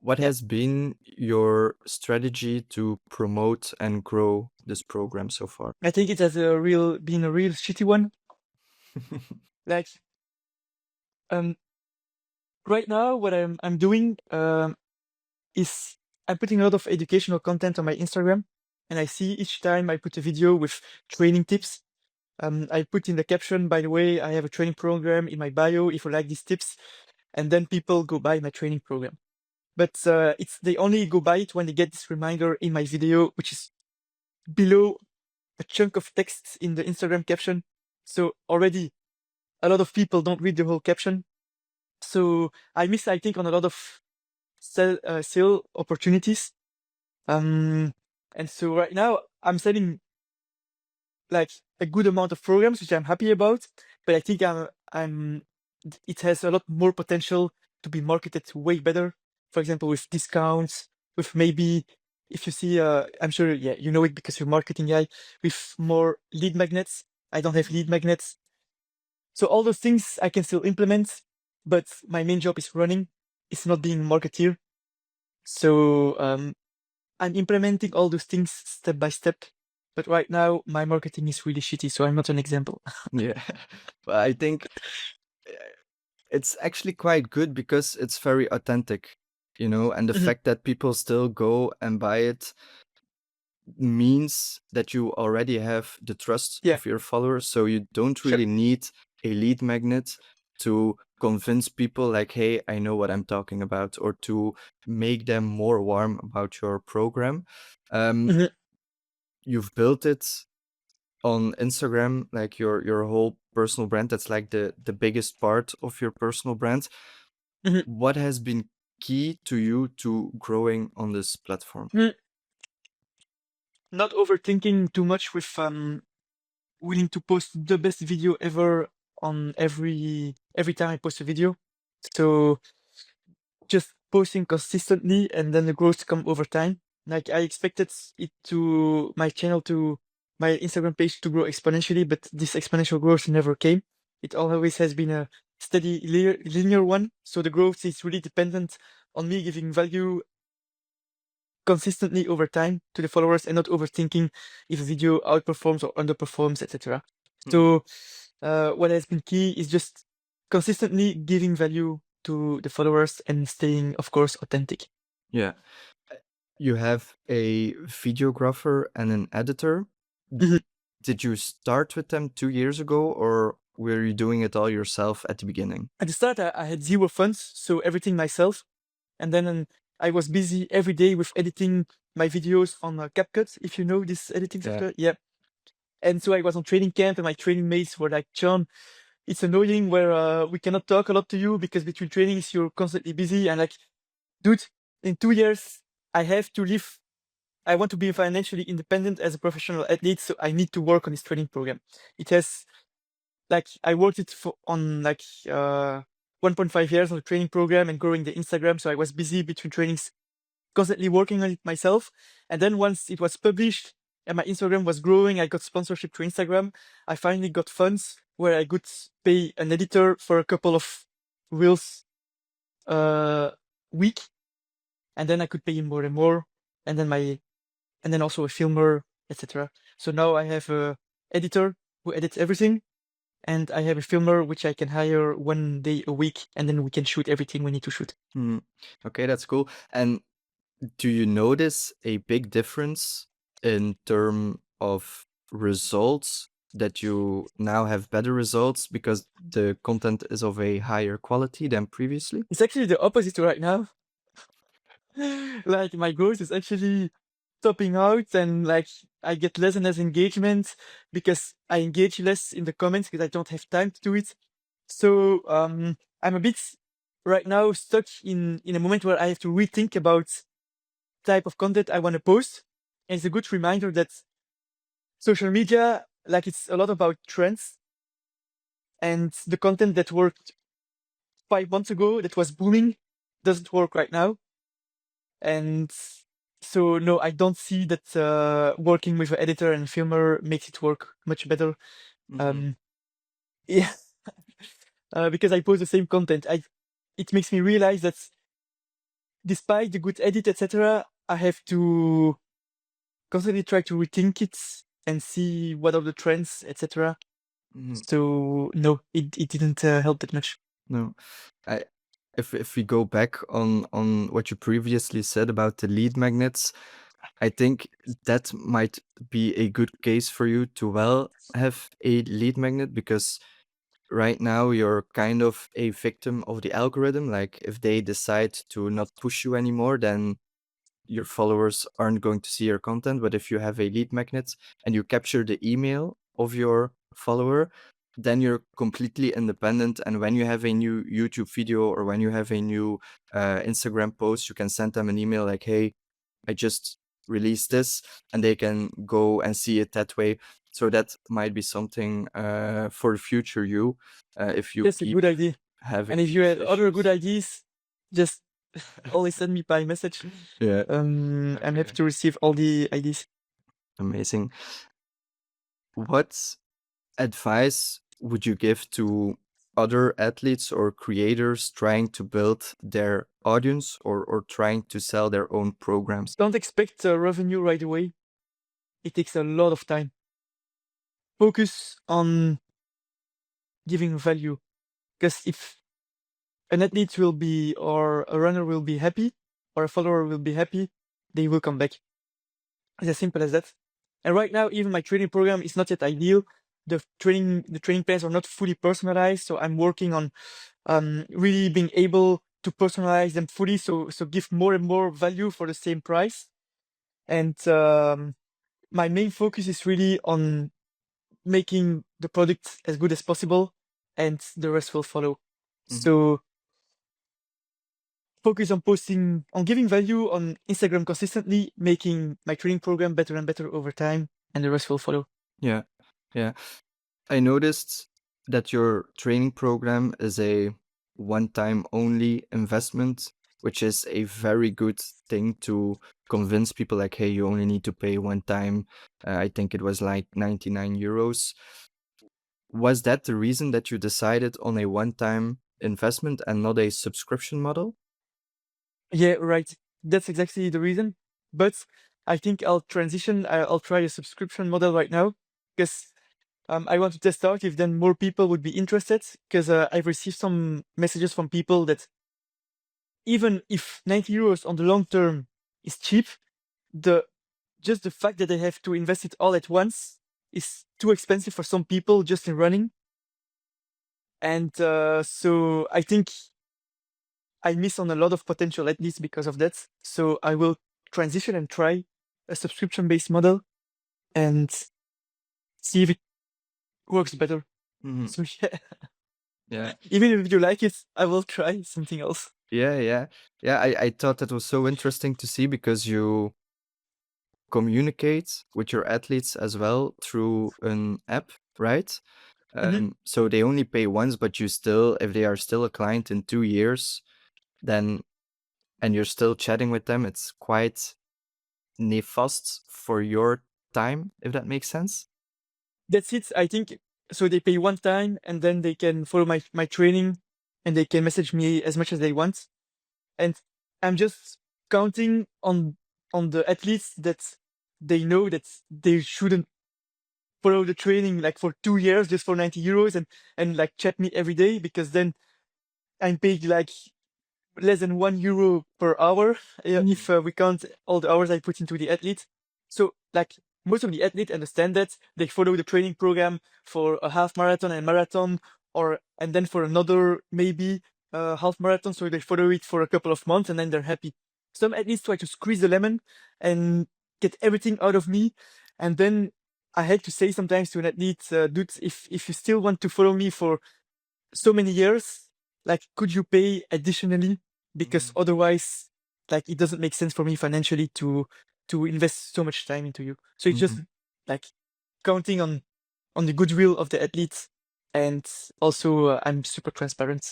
What has been your strategy to promote and grow this program so far? I think it has been a real shitty one. Like, um, right now, what I'm doing is I'm putting a lot of educational content on my Instagram, and I see each time I put a video with training tips. I put in the caption, by the way, I have a training program in my bio if you like these tips, and then people go buy my training program. But it's they only go buy it when they get this reminder in my video, which is below a chunk of text in the Instagram caption. So already a lot of people don't read the whole caption. So I miss, I think, on a lot of sale opportunities. And so right now I'm selling like a good amount of programs, which I'm happy about. But I think it has a lot more potential to be marketed way better. For example, with discounts, with maybe if you see, I'm sure, yeah, you know it because you're a marketing guy, with more lead magnets. I don't have lead magnets. So all those things I can still implement, but my main job is running. It's not being a marketeer. So I'm implementing all those things step by step. But right now my marketing is really shitty, so I'm not an example. Yeah. But I think it's actually quite good because it's very authentic, and the Mhm. fact that people still go and buy it means that you already have the trust Yeah, of your followers, so you don't sure. really need a lead magnet to convince people like, hey, I know what I'm talking about, or to make them more warm about your program. um, Mhm, you've built it on Instagram, like your whole personal brand. That's like the biggest part of your personal brand. mhm, What has been key to you to growing on this platform? mhm. Not overthinking too much with willing to post the best video ever on every time I post a video. So just posting consistently and then the growth come over time. Like I expected my Instagram page to grow exponentially, but this exponential growth never came. It always has been a steady linear one. So the growth is really dependent on me giving value consistently over time to the followers and not overthinking if a video outperforms or underperforms, etc. Mhm. So what has been key is just consistently giving value to the followers and staying, of course, authentic. Yeah. You have a videographer and an editor. Mhm. Did you start with them 2 years ago, or were you doing it all yourself at the beginning? At the start, I had zero funds, so everything myself. And then I was busy every day with editing my videos on CapCut, if you know this editing Yeah. software. Yeah. And so I was on training camp, and my training mates were like, John, it's annoying where we cannot talk a lot to you because between trainings you're constantly busy. And like, dude, in 2 years I have to live. I want to be financially independent as a professional athlete, so I need to work on this training program. It has like I worked it for on like 1.5 years on the training program and growing the Instagram. So I was busy between trainings, constantly working on it myself. And then once it was published and my Instagram was growing, I got sponsorship through Instagram. I finally got funds where I could pay an editor for a couple of reels a week, and then I could pay him more and more, and then also a filmer, etc. So now I have a editor who edits everything, and I have a filmer which I can hire 1 day a week, and then we can shoot everything we need to shoot. Mhm. Okay, that's cool. And do you notice a big difference in term of results, that you now have better results because the content is of a higher quality than previously? It's actually the opposite right now. Like my growth is actually topping out, and like I get less and less engagement because I engage less in the comments because I don't have time to do it. So I'm a bit right now stuck in a moment where I have to rethink about type of content I want to post. And it's a good reminder that social media, like it's a lot about trends, and the content that worked 5 months ago that was booming doesn't work right now. And so no, I don't see that working with an editor and filmer makes it work much better. Mhm. Um, yeah, because I post the same content. It makes me realize that despite the good edit, etc., I have to constantly try to rethink it and see what are the trends, etc. Mhm. So no, it didn't help that much. No. I if we go back on what you previously said about the lead magnets, I think that might be a good case for you to well have a lead magnet because right now you're kind of a victim of the algorithm. Like if they decide to not push you anymore, then your followers aren't going to see your content. But if you have a lead magnet and you capture the email of your follower, then you're completely independent. And when you have a new YouTube video or when you have a new Instagram post, you can send them an email like, hey, I just released this, and they can go and see it that way. So that might be something for the future you, if you That's a keep good idea. having And if you these had other good issues. ideas, just always send me by message. Yeah. I'm happy Okay. to receive all the ideas. Amazing. What advice would you give to other athletes or creators trying to build their audience or trying to sell their own programs? Don't expect revenue right away. It takes a lot of time. Focus on giving value. Because if an athlete will be, or a runner will be happy, or a follower will be happy, they will come back. It's as simple as that. And right now, even my training program is not yet ideal. The training plans are not fully personalized, so I'm working on really being able to personalize them fully, so give more and more value for the same price. And my main focus is really on making the product as good as possible, and the rest will follow. Mhm. So focus on posting, on giving value on Instagram consistently, making my training program better and better over time, and the rest will follow. Yeah. Yeah. I noticed that your training program is a one-time only investment, which is a very good thing to convince people like, hey, you only need to pay one time. I think it was like 99 euros. Was that the reason that you decided on a one-time investment and not a subscription model? Yeah, right. That's exactly the reason. But I think I'll transition. I'll try a subscription model right now because I want to test out if then more people would be interested. Because I've received some messages from people that even if 90 euros on the long term is cheap, the just the fact that they have to invest it all at once is too expensive for some people just in running. And so I think I miss on a lot of potential at least because of that. So I will transition and try a subscription based model and see if it works better. Mhm. So yeah, Yeah. even if you like it, I will try something else. Yeah, yeah. Yeah, I thought that was so interesting to see because you communicate with your athletes as well through an app, right? Mhm. So they only pay once, but you still, if they are still a client in 2 years, then and you're still chatting with them, it's quite nefast for your time, if that makes sense. That's it. I think so. They pay one time and then they can follow my training and they can message me as much as they want. And I'm just counting on the athletes that they know that they shouldn't follow the training like for 2 years just for 90 euros and like chat me every day because then I'm paid like less than 1 euro per hour if we count all the hours I put into the athlete. So like most of the athletes understand that they follow the training program for a half marathon and marathon, or and then for another maybe half marathon. So they follow it for a couple of months and then they're happy. Some athletes try to squeeze the lemon and get everything out of me, and then I had to say sometimes to an athlete, dude, if you still want to follow me for so many years, like could you pay additionally? Because Mhm. otherwise, like it doesn't make sense for me financially to invest so much time into you. So it's just Mhm. like counting on the goodwill of the athletes, and also I'm super transparent.